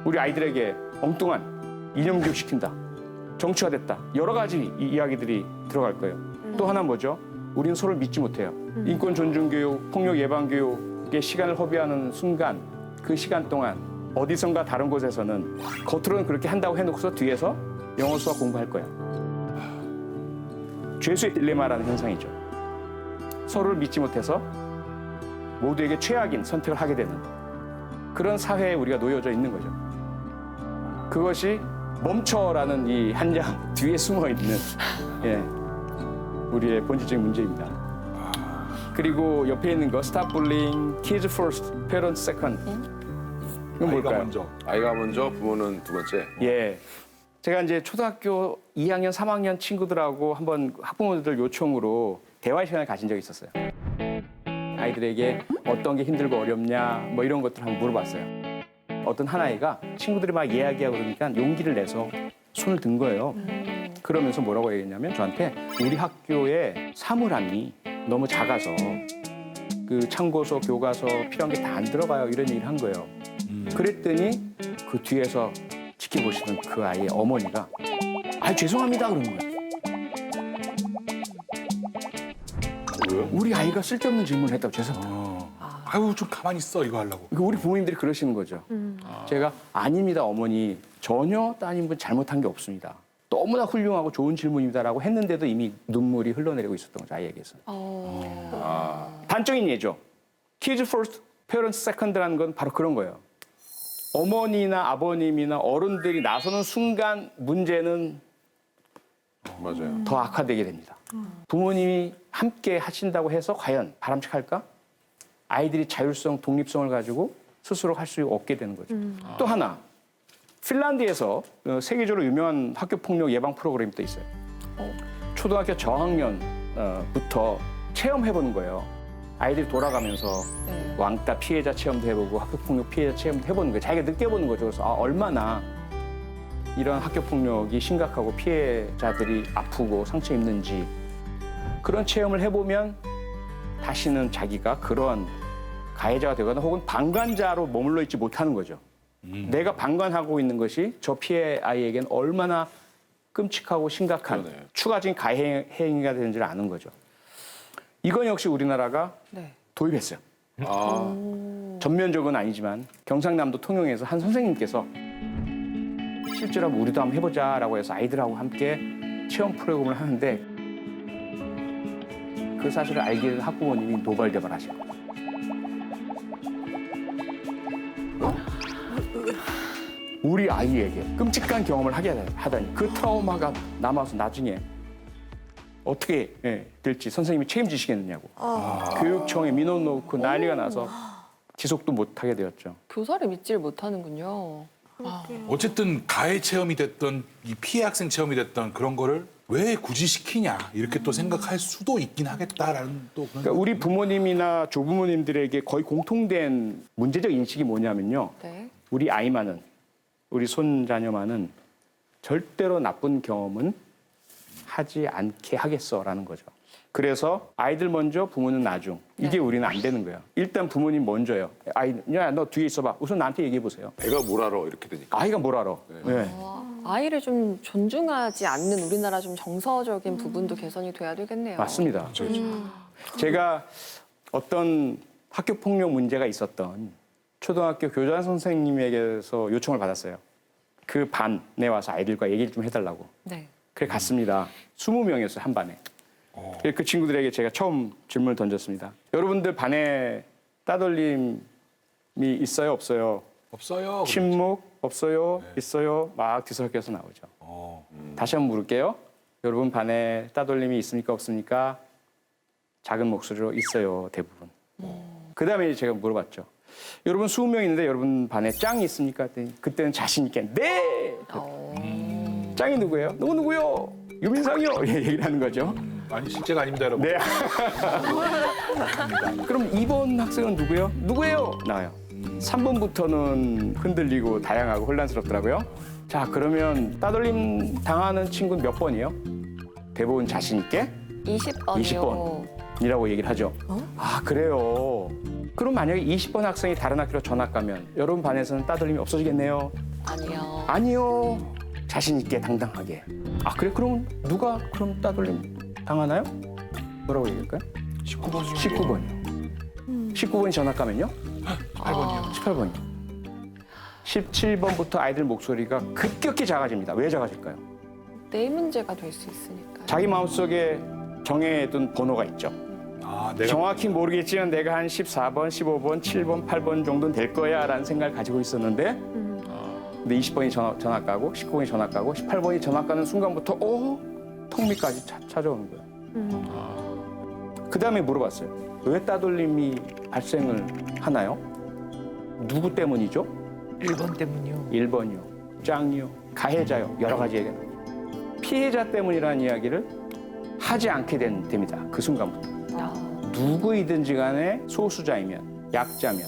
우리 아이들에게 엉뚱한 이념 교육 시킨다. 정치화됐다. 여러 가지 이야기들이 들어갈 거예요. 또 하나 뭐죠? 우리는 서로를 믿지 못해요. 인권 존중 교육, 폭력 예방 교육, 의 시간을 허비하는 순간 그 시간 동안 어디선가 다른 곳에서는 겉으로는 그렇게 한다고 해놓고서 뒤에서 영어 수학 공부할 거야. 죄수의 딜레마라는 현상이죠. 서로를 믿지 못해서 모두에게 최악인 선택을 하게 되는 그런 사회에 우리가 놓여져 있는 거죠. 그것이 멈춰라는 이 한장 뒤에 숨어 있는 우리의 본질적인 문제입니다. 그리고 옆에 있는 거 Stop bullying, Kids first, Parents second. 이건 뭘까요? 아이가 먼저, 부모는 두 번째. 예. 제가 이제 초등학교 2학년, 3학년 친구들하고 한번 학부모들 요청으로 대화 시간을 가진 적이 있었어요. 아이들에게 어떤 게 힘들고 어렵냐 뭐 이런 것들을 한번 물어봤어요. 어떤 한 아이가 친구들이 막 이야기하고 그러니까 용기를 내서 손을 든 거예요. 그러면서 뭐라고 얘기했냐면 저한테 우리 학교의 사물함이 너무 작아서 그 참고서, 교과서 필요한 게 다 안 들어가요. 이런 얘기를 한 거예요. 그랬더니 그 뒤에서 지켜보시는 그 아이의 어머니가 아 죄송합니다 그런 거예요. 왜요? 우리 아이가 쓸데없는 질문을 했다고 죄송합니다. 아유 좀 가만히 있어 이거 하려고. 우리 부모님들이 그러시는 거죠. 제가 아닙니다 어머니 전혀 따님분 잘못한 게 없습니다. 너무나 훌륭하고 좋은 질문입니다라고 했는데도 이미 눈물이 흘러내리고 있었던 거죠 아이에게서. 단적인 예죠. Kids first, parents second라는 건 바로 그런 거예요. 어머니나 아버님이나 어른들이 나서는 순간 문제는 맞아요. 더 악화되게 됩니다. 부모님이 함께 하신다고 해서 과연 바람직할까? 아이들이 자율성, 독립성을 가지고 스스로 할 수 없게 되는 거죠. 또 하나, 핀란드에서 세계적으로 유명한 학교폭력 예방 프로그램이 또 있어요. 초등학교 저학년부터 체험해보는 거예요. 아이들이 돌아가면서 왕따 피해자 체험도 해보고 학교폭력 피해자 체험도 해보는 거예요. 자기가 느껴보는 거죠. 그래서 얼마나 이런 학교폭력이 심각하고 피해자들이 아프고 상처 입는지 그런 체험을 해보면 다시는 자기가 그런 가해자가 되거나 혹은 방관자로 머물러 있지 못하는 거죠. 내가 방관하고 있는 것이 저 피해 아이에겐 얼마나 끔찍하고 심각한 추가적인 가해 행위가 되는지를 아는 거죠. 이건 역시 우리나라가 도입했어요. 전면적은 아니지만 경상남도 통영에서 한 선생님께서 실제로 우리도 한번 해보자라고 해서 아이들하고 함께 체험 프로그램을 하는데 그 사실을 알게 된 학부모님이 노발대발하신 거죠. 우리 아이에게 끔찍한 경험을 하게 하다니 그 트라우마가 남아서 나중에 어떻게 될지 선생님이 책임지시겠느냐고 교육청에 민원 넣고 난리가 나서 지속도 못하게 되었죠. 교사를 믿질 못하는군요. 어쨌든 가해 체험이 됐던 이 피해 학생 체험이 됐던 그런 거를 왜 굳이 시키냐 이렇게 또 생각할 수도 있긴 하겠다라는 또 그런. 그러니까 우리 부모님이나 조부모님들에게 거의 공통된 문제적 인식이 뭐냐면요. 우리 아이만은 우리 손자녀만은 절대로 나쁜 경험은 하지 않게 하겠어라는 거죠. 그래서 아이들 먼저 부모는 나중. 이게 우리는 안 되는 거예요. 일단 부모님 먼저요. 아이, 야, 너 뒤에 있어봐. 우선 나한테 얘기해 보세요. 애가 뭘 알아 이렇게 되니까. 아이가 뭘 알아. 네. 아이를 좀 존중하지 않는 우리나라 좀 정서적인 부분도 개선이 돼야 되겠네요. 맞습니다. 제가 어떤 학교 폭력 문제가 있었던 초등학교 교장 선생님에게서 요청을 받았어요. 그 반에 와서 아이들과 얘기를 좀 해달라고. 네. 그래 갔습니다. 20명이었어요, 한 반에. 그 친구들에게 제가 처음 질문을 던졌습니다. 여러분들 반에 따돌림이 있어요, 없어요? 없어요. 침묵, 없어요, 있어요, 막 뒤섞여서 나오죠. 다시 한번 물을게요. 여러분 반에 따돌림이 있습니까, 없습니까? 작은 목소리로 있어요, 대부분. 그 다음에 제가 물어봤죠. 여러분 20명 있는데 여러분 반에 짱이 있습니까? 그때는 자신 있게 네! 짱이 누구예요? 누구요? 유민상이요? 얘기를 하는 거죠. 아니 실제가 아닙니다 여러분. 네. 그럼 2번 학생은 누구요? 누구예요? 나와요. 3번부터는 흔들리고 다양하고 혼란스럽더라고요. 자 그러면 따돌림 당하는 친구는 몇 번이요? 대부분 자신 있게 20번이요. 20번이라고 얘기를 하죠. 아 그래요. 그럼 만약에 20번 학생이 다른 학교로 전학 가면 여러분 반에서는 따돌림이 없어지겠네요? 아니요. 아니요. 자신 있게 당당하게. 아 그래? 그럼 누가 그럼 따돌림 당하나요? 뭐라고 얘기할까요? 19번이요. 19번이요. 19번이 전학가면요? 18번이요. 17번부터 아이들 목소리가 급격히 작아집니다. 왜 작아질까요? 내 문제가 될 수 있으니까. 자기 마음속에 정해둔 번호가 있죠. 정확히 모르겠지만 내가 한 14번, 15번, 7번, 8번 정도는 될 거야 라는 생각을 가지고 있었는데 근데 20번이 전학 가고 19번이 전학 가고 18번이 전학 가는 순간부터 턱밑까지 찾아오는 거예요. 그 다음에 물어봤어요. 왜 따돌림이 발생을 하나요? 누구 때문이죠? 1번 때문이요. 1번이요. 짱이요. 가해자요. 여러 가지 얘기가 나와요. 피해자 때문이라는 이야기를 하지 않게 됩니다. 그 순간부터. 누구이든지 간에 소수자이면, 약자면,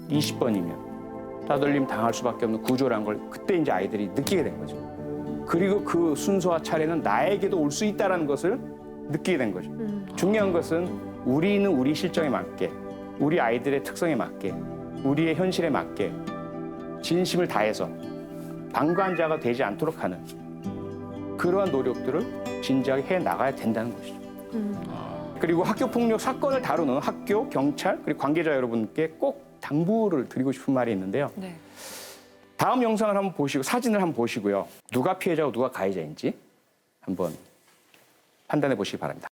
20번이면 따돌림 당할 수밖에 없는 구조란 걸 그때 이제 아이들이 느끼게 된 거죠. 그리고 그 순서와 차례는 나에게도 올 수 있다는 것을 느끼게 된 거죠. 중요한 것은 우리는 우리 실정에 맞게, 우리 아이들의 특성에 맞게, 우리의 현실에 맞게 진심을 다해서 방관자가 되지 않도록 하는 그러한 노력들을 진지하게 해 나가야 된다는 것이죠. 그리고 학교 폭력 사건을 다루는 학교, 경찰, 그리고 관계자 여러분께 꼭 당부를 드리고 싶은 말이 있는데요. 네. 다음 영상을 한번 보시고 사진을 한번 보시고요. 누가 피해자고 누가 가해자인지 한번 판단해 보시기 바랍니다.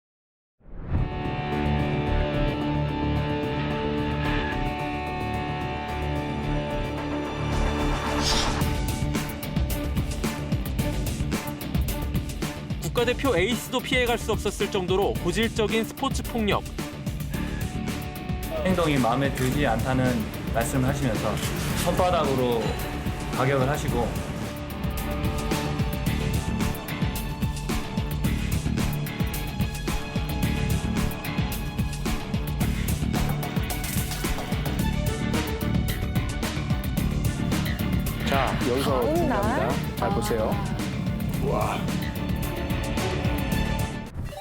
국가대표 에이스도 피해갈 수 없었을 정도로 고질적인 스포츠 폭력. 행동이 마음에 들지 않다는 말씀을 하시면서 손바닥으로 가격을 하시고 자, 여기서 중요합니다. 잘 보세요. 와.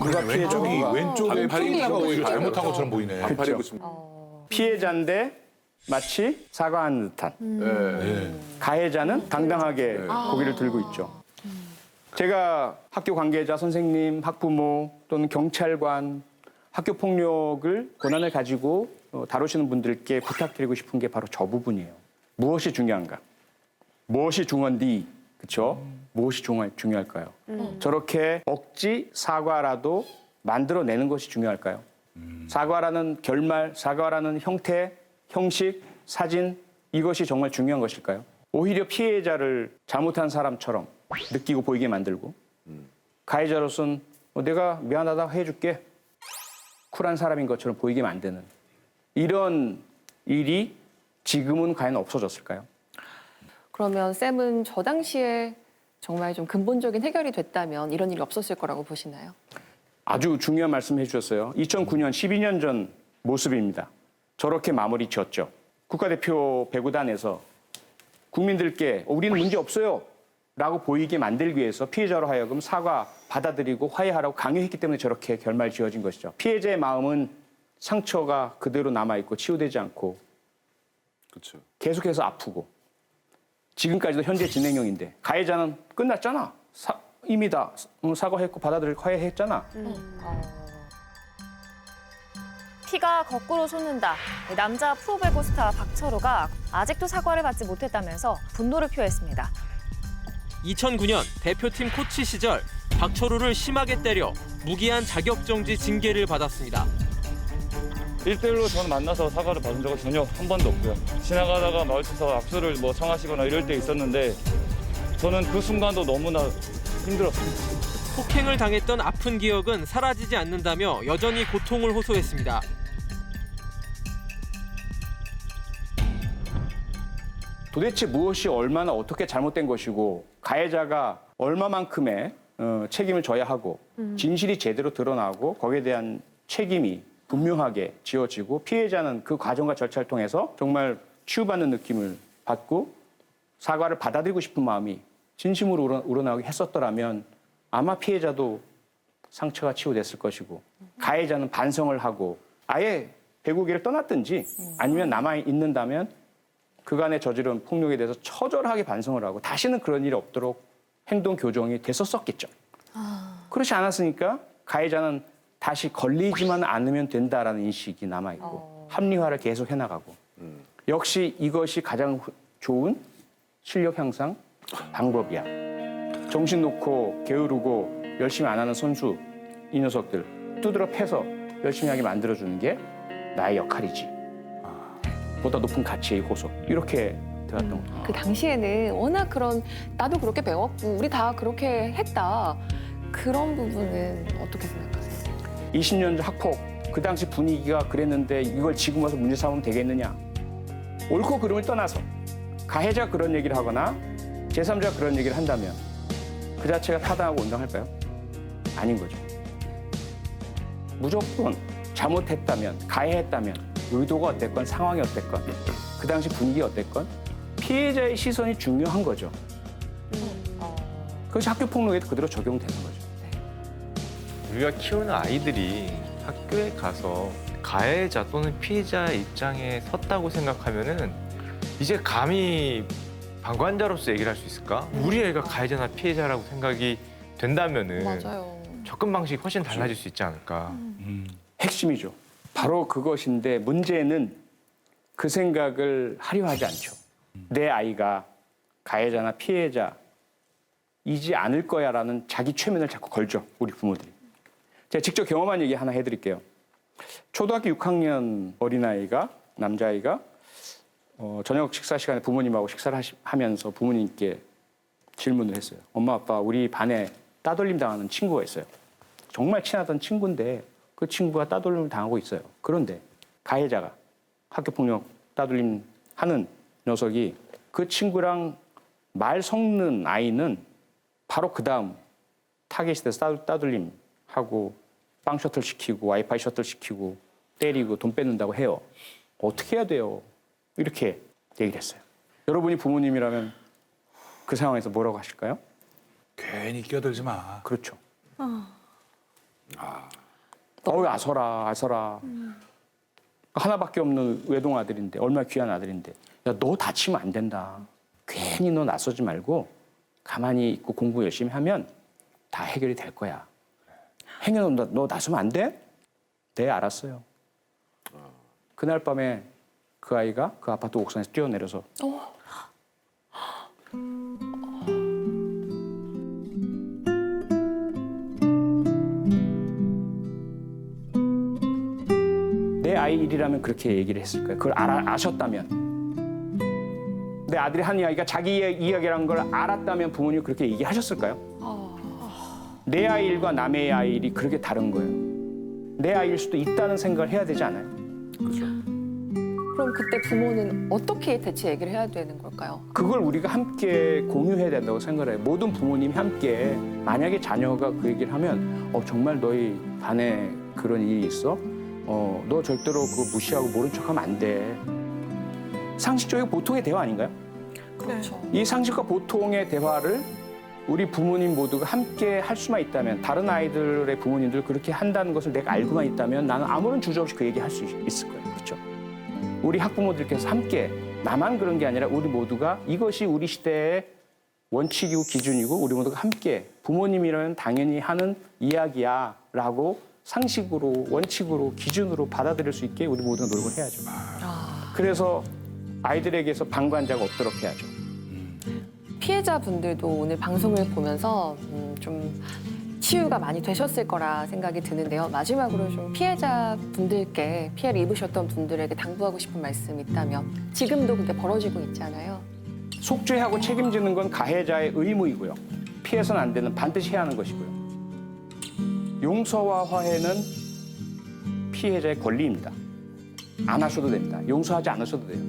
누가 왼쪽에 팔이가 오히려 잘못한 것처럼 보이네. 그렇죠. 피해자인데 마치 사과하는 듯한. 가해자는 당당하게 고개를 들고 있죠. 제가 학교 관계자, 선생님, 학부모 또는 경찰관, 학교 폭력을 권한을 가지고 다루시는 분들께 부탁드리고 싶은 게 바로 저 부분이에요. 무엇이 중요한가? 무엇이 중요한디? 그렇죠? 무엇이 중요할까요? 저렇게 억지 사과라도 만들어내는 것이 중요할까요? 사과라는 결말, 사과라는 형태, 형식, 사진 이것이 정말 중요한 것일까요? 오히려 피해자를 잘못한 사람처럼 느끼고 보이게 만들고 가해자로서는 내가 미안하다 해줄게 쿨한 사람인 것처럼 보이게 만드는 이런 일이 지금은 과연 없어졌을까요? 그러면 쌤은 저 당시에 정말 좀 근본적인 해결이 됐다면 이런 일이 없었을 거라고 보시나요? 아주 중요한 말씀 해주셨어요. 2009년, 12년 전 모습입니다. 저렇게 마무리 지었죠. 국가대표 배구단에서 국민들께 우리는 문제 없어요 라고 보이게 만들기 위해서 피해자로 하여금 사과 받아들이고 화해하라고 강요했기 때문에 저렇게 결말 지어진 것이죠. 피해자의 마음은 상처가 그대로 남아있고 치유되지 않고 그렇죠. 계속해서 아프고 지금까지도 현재 진행형인데 가해자는 끝났잖아. 이미 다 사과했고 받아들이고 화해했잖아. 피가 거꾸로 솟는다. 남자 프로배구 스타 박철호가 아직도 사과를 받지 못했다면서 분노를 표했습니다. 2009년 대표팀 코치 시절 박철호를 심하게 때려 무기한 자격정지 징계를 받았습니다. 1대1로 저는 만나서 사과를 받은 적은 전혀 한 번도 없고요. 지나가다가 마주쳐서 악수를 청하시거나 이럴 때 있었는데 저는 그 순간도 너무나 힘들었습니다. 폭행을 당했던 아픈 기억은 사라지지 않는다며 여전히 고통을 호소했습니다. 도대체 무엇이 얼마나 어떻게 잘못된 것이고 가해자가 얼마만큼의 책임을 져야 하고 진실이 제대로 드러나고 거기에 대한 책임이 분명하게 지어지고 피해자는 그 과정과 절차를 통해서 정말 치유받는 느낌을 받고 사과를 받아들이고 싶은 마음이 진심으로 우러나오게 했었더라면 아마 피해자도 상처가 치유됐을 것이고 가해자는 반성을 하고 아예 배구계를 떠났든지 아니면 남아있는다면 그간에 저지른 폭력에 대해서 처절하게 반성을 하고 다시는 그런 일이 없도록 행동 교정이 됐었겠죠. 그렇지 않았으니까 가해자는 다시 걸리지만 않으면 된다라는 인식이 남아있고 합리화를 계속 해나가고 역시 이것이 가장 좋은 실력 향상 방법이야. 정신 놓고 게으르고 열심히 안 하는 선수 이 녀석들 두드러 패서 열심히 하게 만들어주는 게 나의 역할이지. 보다 높은 가치의 호소 이렇게 들었던 거예요. 그 당시에는 워낙 그런 나도 그렇게 배웠고 우리 다 그렇게 했다. 그런 부분은 어떻게 생각하세요? 20년 전 학폭 그 당시 분위기가 그랬는데 이걸 지금 와서 문제 삼으면 되겠느냐. 옳고 그름을 떠나서 가해자 그런 얘기를 하거나 제3자가 그런 얘기를 한다면 그 자체가 타당하고 온당할까요? 아닌 거죠. 무조건 잘못했다면, 가해했다면 의도가 어땠건 상황이 어땠건 그 당시 분위기 어땠건 피해자의 시선이 중요한 거죠. 그것이 학교폭력에도 그대로 적용되는 거죠. 우리가 키우는 아이들이 학교에 가서 가해자 또는 피해자 입장에 섰다고 생각하면은 이제 감히 방관자로서 얘기를 할 수 있을까? 우리 애가 가해자나 피해자라고 생각이 된다면은 맞아요. 접근 방식이 훨씬 달라질 수 있지 않을까. 핵심이죠. 바로 그것인데 문제는 그 생각을 하려 하지 않죠. 내 아이가 가해자나 피해자이지 않을 거야라는 자기 최면을 자꾸 걸죠. 우리 부모들이. 제가 직접 경험한 얘기 하나 해드릴게요. 초등학교 6학년 어린아이가 남자아이가 저녁 식사 시간에 부모님하고 식사를 하면서 부모님께 질문을 했어요. 엄마 아빠 우리 반에 따돌림 당하는 친구가 있어요. 정말 친하던 친구인데 그 친구가 따돌림을 당하고 있어요. 그런데 가해자가 학교폭력 따돌림 하는 녀석이 그 친구랑 말 섞는 아이는 바로 그 다음 타겟이 돼서 따돌림하고 빵 셔틀 시키고 와이파이 셔틀 시키고 때리고 돈 뺏는다고 해요. 어떻게 해야 돼요? 이렇게 얘기를 했어요. 여러분이 부모님이라면 그 상황에서 뭐라고 하실까요? 괜히 끼어들지 마. 그렇죠. 어우 아서라. 하나밖에 없는 외동 아들인데 얼마나 귀한 아들인데 야 너 다치면 안 된다. 괜히 너 나서지 말고 가만히 있고 공부 열심히 하면 다 해결이 될 거야. 행여 너 나서면 안 돼? 네 알았어요. 그날 밤에 그 아이가 그 아파트 옥상에서 뛰어내려서 내 아이 일이라면 그렇게 얘기를 했을 거예요. 그걸 아셨다면. 내 아들이 한 이야기가 자기 이야기라는 걸 알았다면 부모님이 그렇게 얘기하셨을까요? 내 아이 일과 남의 아이 일이 그렇게 다른 거예요. 내 아이일 수도 있다는 생각을 해야 되지 않아요? 그렇죠. 그럼 그때 부모는 어떻게 대체 얘기를 해야 되는 걸까요? 그걸 우리가 함께 공유해야 된다고 생각을 해요. 모든 부모님이 함께 만약에 자녀가 그 얘기를 하면 정말 너희 반에 그런 일이 있어? 너 절대로 그거 무시하고 모른 척하면 안 돼. 상식적이고 보통의 대화 아닌가요? 그렇죠. 이 상식과 보통의 대화를 우리 부모님 모두가 함께 할 수만 있다면 다른 아이들의 부모님들 그렇게 한다는 것을 내가 알고만 있다면 나는 아무런 주저 없이 그 얘기할 수 있을 거예요. 그렇죠? 우리 학부모들께서 함께 나만 그런 게 아니라 우리 모두가 이것이 우리 시대의 원칙이고 기준이고 우리 모두가 함께 부모님이라면 당연히 하는 이야기야 라고 상식으로 원칙으로 기준으로 받아들일 수 있게 우리 모두가 노력을 해야죠. 그래서 아이들에게서 방관자가 없도록 해야죠. 피해자분들도 오늘 방송을 보면서 좀 치유가 많이 되셨을 거라 생각이 드는데요. 마지막으로 좀 피해자분들께 피해를 입으셨던 분들에게 당부하고 싶은 말씀 있다면 지금도 그게 벌어지고 있잖아요. 속죄하고 책임지는 건 가해자의 의무이고요. 피해서는 안 되는 반드시 해야 하는 것이고요. 용서와 화해는 피해자의 권리입니다. 안 하셔도 됩니다. 용서하지 않으셔도 돼요.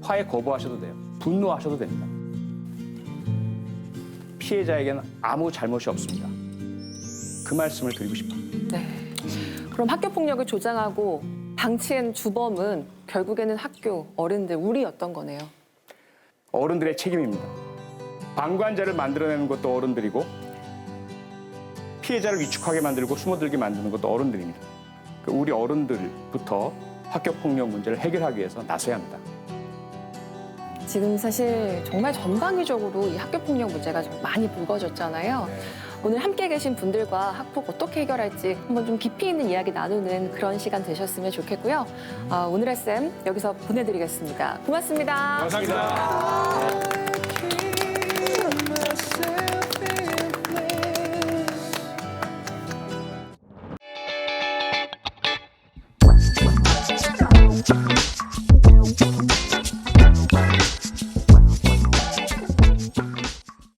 화해 거부하셔도 돼요. 분노하셔도 됩니다. 피해자에게는 아무 잘못이 없습니다. 그 말씀을 드리고 싶어요. 네. 그럼 학교폭력을 조장하고 방치한 주범은 결국에는 학교, 어른들, 우리였던 거네요. 어른들의 책임입니다. 방관자를 만들어내는 것도 어른들이고 피해자를 위축하게 만들고 숨어들게 만드는 것도 어른들입니다. 우리 어른들부터 학교폭력 문제를 해결하기 위해서 나서야 합니다. 지금 사실 정말 전방위적으로 이 학교폭력 문제가 좀 많이 불거졌잖아요. 오늘 함께 계신 분들과 학폭 어떻게 해결할지 한번 좀 깊이 있는 이야기 나누는 그런 시간 되셨으면 좋겠고요. 오늘 SM 여기서 보내드리겠습니다. 고맙습니다. 감사합니다.